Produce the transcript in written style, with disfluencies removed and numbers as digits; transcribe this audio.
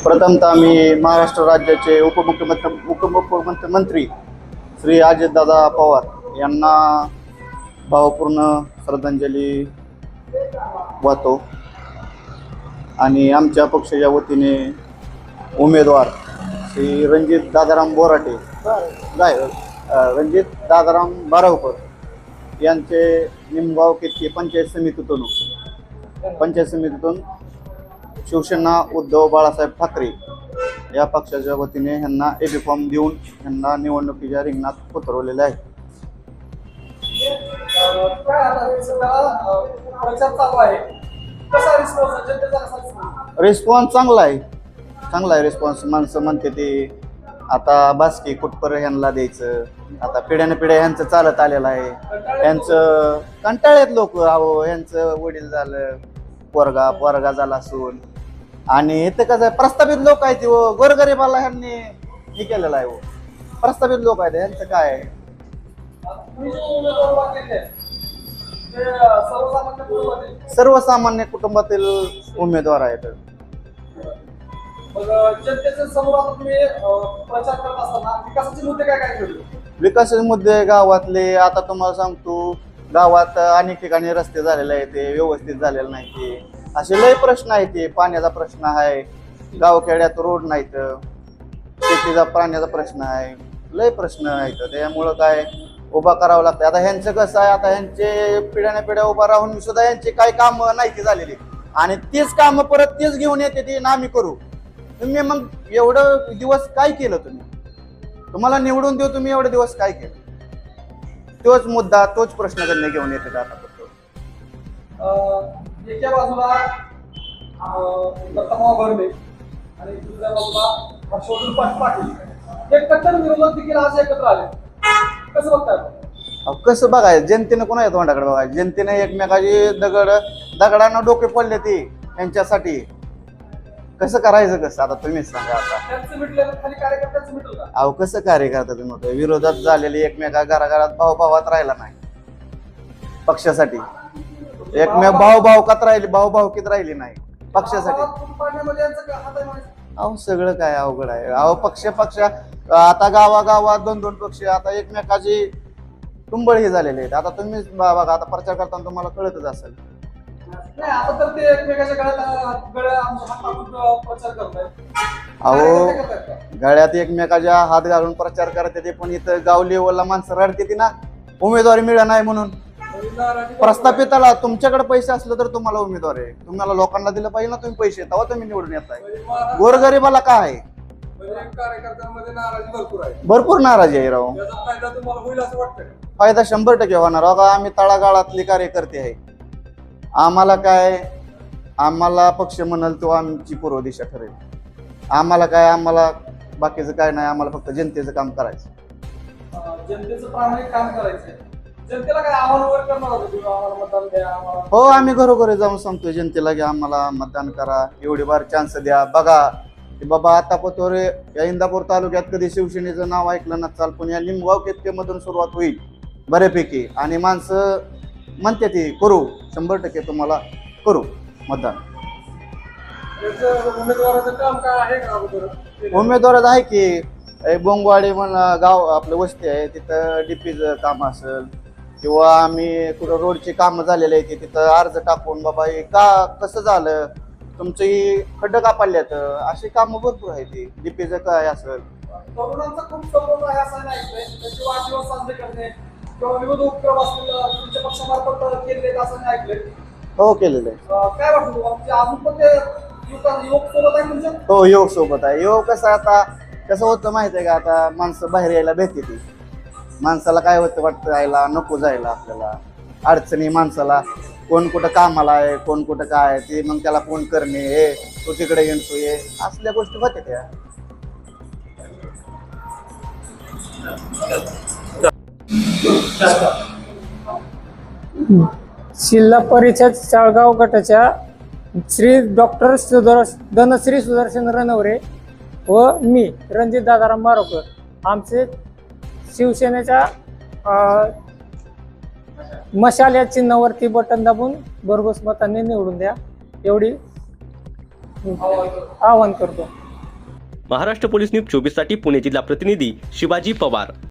प्रथमतः मी महाराष्ट्र राज्याचे उपमुख्यमंत्री श्री अजितदादा पवार यांना भावपूर्ण श्रद्धांजली वाहतो आणि आमच्या पक्षाच्या वतीने उमेदवार श्री रणजित दादाराम बोराटे रणजित दादाराम बारावकर यांचे निमगाव केतकी पंचायत समितीतून शिवसेना उद्धव बाळासाहेब ठाकरे या पक्षाच्या वतीने ह्यांना एबी फॉर्म देऊन ह्यांना निवडणुकीच्या रिंगणात उतरवलेले आहे. रिस्पॉन्स चांगला आहे रिस्पॉन्स. माणसं म्हणते ते आता बासकी कुटपर ह्यांना द्यायचं, आता पिढ्याने पिढ्या ह्यांचं चालत आलेलं आहे. ह्यांचं कंटाळेत लोक, अहो ह्यांचं वडील झालं, पोरगा झाला असून, आणि इथं कसं आहे प्रस्थापित लोक आहेत गोरगरीबाला ह्यांनी हे केलेलं आहे. प्रस्थापित लोक आहेत ह्यांचं काय आहे. सर्वसामान्य कुटुंबातील उमेदवार आहेत. विकासाचे मुद्दे गावातले, आता तुम्हाला सांगतो, गावात अनेक ठिकाणी रस्ते झालेले आहेत, ते व्यवस्थित झालेले नाही, ते असे लय प्रश्न आहेत. ते पाण्याचा प्रश्न आहे, गावखेड्यात रोड नाहीत, शेतीचा पाण्याचा प्रश्न आहे, लय प्रश्न आहेत. त्यामुळं काय उभा करावं लागतं. आता ह्यांचं कसं आहे, आता ह्यांचे पिढ्याने पिढ्या उभा राहून सुद्धा यांची काही कामं नाही झालेली, आणि तीच कामं परत तेच घेऊन येते ते आम्ही करू. तुम्ही मग एवढं दिवस काय केलं, तुम्हाला निवडून देऊ, तुम्ही एवढे दिवस काय केलं. तोच मुद्दा, तोच प्रश्न त्यांनी घेऊन येते. आता एका बाजूला दत्तमाव भरले आणि दुसऱ्या बाजूला हर्षवर्धन पाटील, एक कट्टर विरोधक देखील आज एकत्र आले. कसं बघताय? कसं बघायचं, जनतेनं कोणाच्या तोंडाकडे बघायचं. जनतेने एकमेकाची दगडांना डोके पडले ते यांच्यासाठी. कसं करायचं कसं, आता तुम्हीच सांगा. आता अहो कसं कार्यकर्ता तुम्ही विरोधात झालेली एकमेका घराघरात भावभावात राहिला नाही पक्षासाठी. एकमेक भावभावकात राहिली, भावभावकीत राहिली नाही पक्षासाठी. अहो सगळं काय अवघड आहे. अहो पक्ष आता गावागावात दोन पक्ष आता एकमेकाची तुंबळ हे झालेले आहेत. आता तुम्हीच बघा, आता प्रचार करताना तुम्हाला कळतच असेल. अहो गळ्यात एकमेकाच्या हात घालून प्रचार करते ते, पण इथं गाव लेवलला माणसं रडते ती ना, उमेदवारी मिळत नाही म्हणून. प्रस्थापिताला तुमच्याकडे पैसे असले तर तुम्हाला उमेदवार आहे, तुम्हाला लोकांना दिलं पाहिजे ना तुम्ही पैसे, तेव्हा तुम्ही निवडून येताय. गोरगरीबाला काय आहे, भरपूर नाराजी आहे राव. फायदा 100% होणार. बघा आम्ही तळागाळातले कार्यकर्ते आहे, आम्हाला काय, आम्हाला पक्ष म्हणाल तो आमची पूर्व दिशा ठरेल. आम्हाला काय, आम्हाला बाकीचं काय नाही, आम्हाला फक्त जनतेचं काम करायचं. जनतेचं प्रामाणिक काम करायचं. जनतेला काय आव्हान वगैरे करणार होतं, आम्हाला मतदान द्या. हो, आम्ही घरोघरी जाऊन सांगतोय जनतेला की आम्हाला मतदान करा, एवढी बार चान्स द्या. बघा की बाबा आता पतोरे या इंदापूर तालुक्यात कधी शिवसेनेचं नाव ऐकलं नसाल, पण या निमगाव केतकेमधून सुरुवात होईल बऱ्यापैकी, आणि माणसं म्हणते ती करू, 100% तुम्हाला करू मतदान. उमेदवाराचं काम काय आहे का? उमेदवारात आहे की बोंगवाडी म्हणा गाव आपलं वस्ती आहे, तिथं डीपीचं काम असेल, किंवा आम्ही कुठं रोडची कामं झालेली आहे तिथं अर्ज टाकून बाबा हे का कसं झालं, तुमचं ही खड्डं का पडल्यात, अशी कामं भरपूर आहे. ती डीपीचं काय असेल. तरुणांचा खूप सपोर्ट आहे असं नाही, त्याची वाढदिवस साजरे करणे किंवा विविध उपक्रम असतील तुमच्या पक्षामार्फत केलेले असं नाही ऐकले. हो केलेलं आहे. काय वाटतं तुम्हाला, अजून पण ते युवक सोबत आहे तुमच्या? हो युवक सोबत आहे. युवक कसं आता कसं होतं माहिती आहे का, आता माणसं बाहेर यायला भेटते ती, माणसाला काय होतं वाटतं यायला नको जायला, आपल्याला अडचणी, माणसाला कोण कुठं कामाला आहे, कोण कुठं काय, ते मग त्याला फोन करणे, हे तू तिकडे येऊन तू ये, असल्या गोष्टी होत्या त्या. जिल्हा परिषद चाळगाव गटाच्या श्री डॉक्टर धनश्री सुदर्शन रणवरे व मी रणजित दादाराम बारावकर, आमचे शिवसेनेच्या मशाल या चिन्हावरती बटन दाबून भरघोस मतांनी निवडून द्या, एवढी आवाहन करतो. महाराष्ट्र पोलीस न्यूज 24 साठी पुणे जिल्हा प्रतिनिधी शिवाजी पवार.